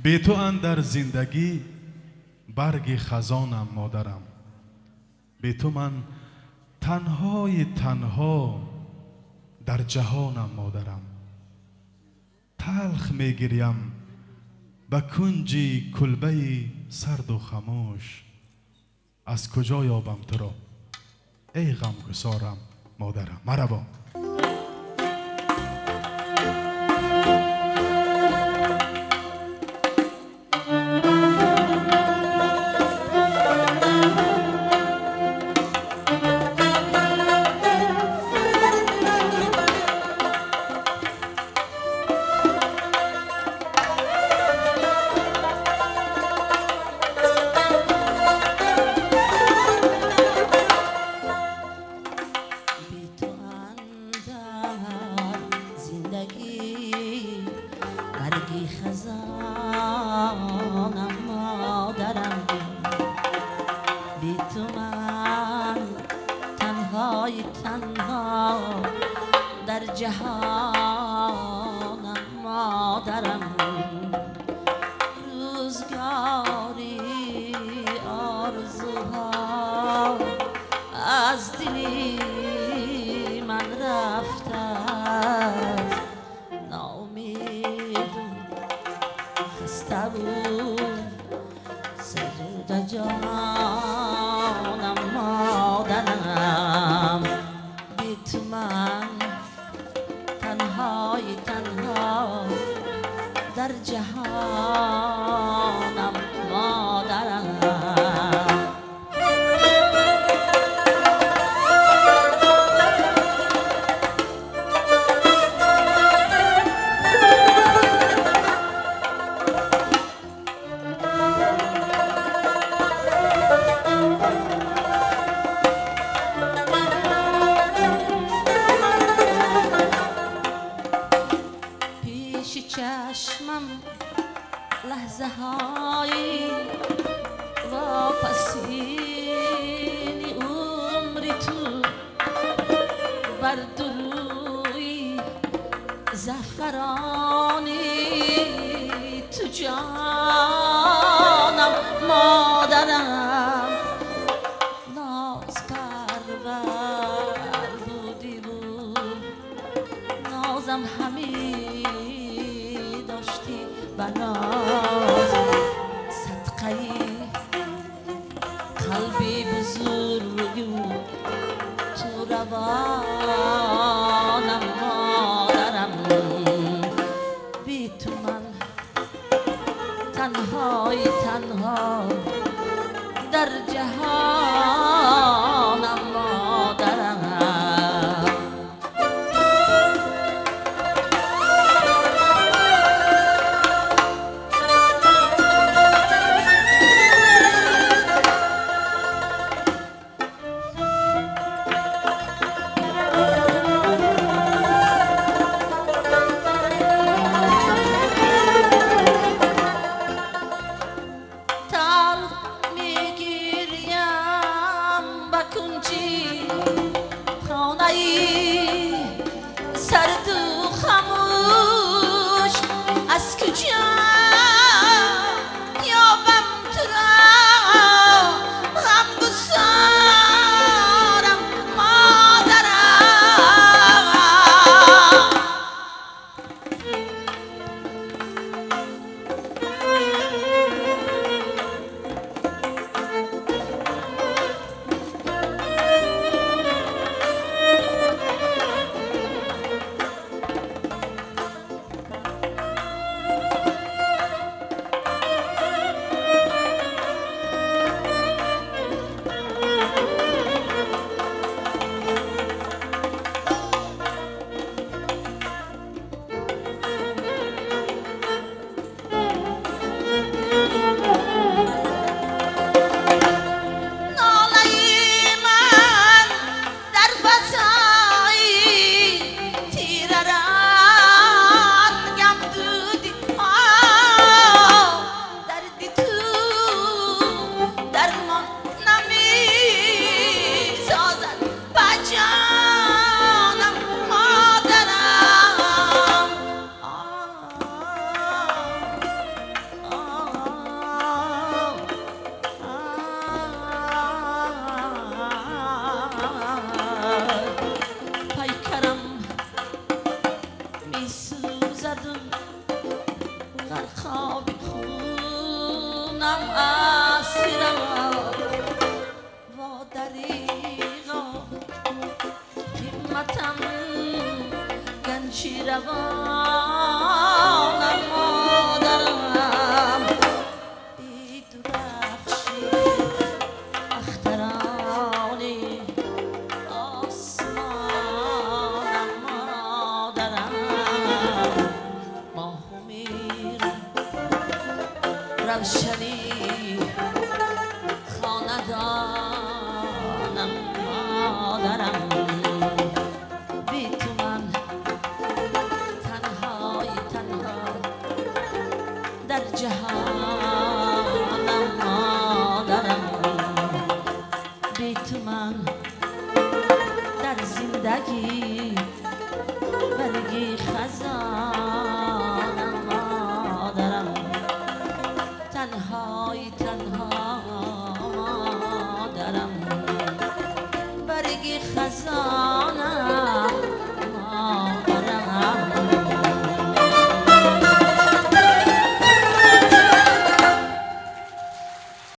بی تو اندر زندگی برگ خزانم مادرم. بی تو من تنهای تنها در جهانم مادرم. تلخ میگریم به کنجی کلبه سرد و خموش. از کجا یابم تو را ای غمگسارم مادرم. مرحبا. برگی خزانم مادرم. بی تو من تنهای تنها در جهانم مادرم. روزگاری آرزوها از دلی من رفته، خسته بود سجود جانم مادرم. بی تو من تنهای تنها در جهانم مادرم. چشمم لحظه های واپسین عمری تو بر دروی زفرانی تو جانم مادرم. ناز پرور بودی بود نازم همین داشتی بناز. صدقه قلبی بزرگی تو روانم مادرم. بی تو من تنهای تنها در جهانم مادرم. kunci در خواب خونم اسیرم و دریغا همتم گنجی روانم مادرم بی درخشی اخترانی آسمانم مادرم ماه و میرم روشنی خاندانم مادرم بی تو من تنهای تنها در جهانم مادرم بی تو من در زندگی برگی خزانم مادرم تنهای تنها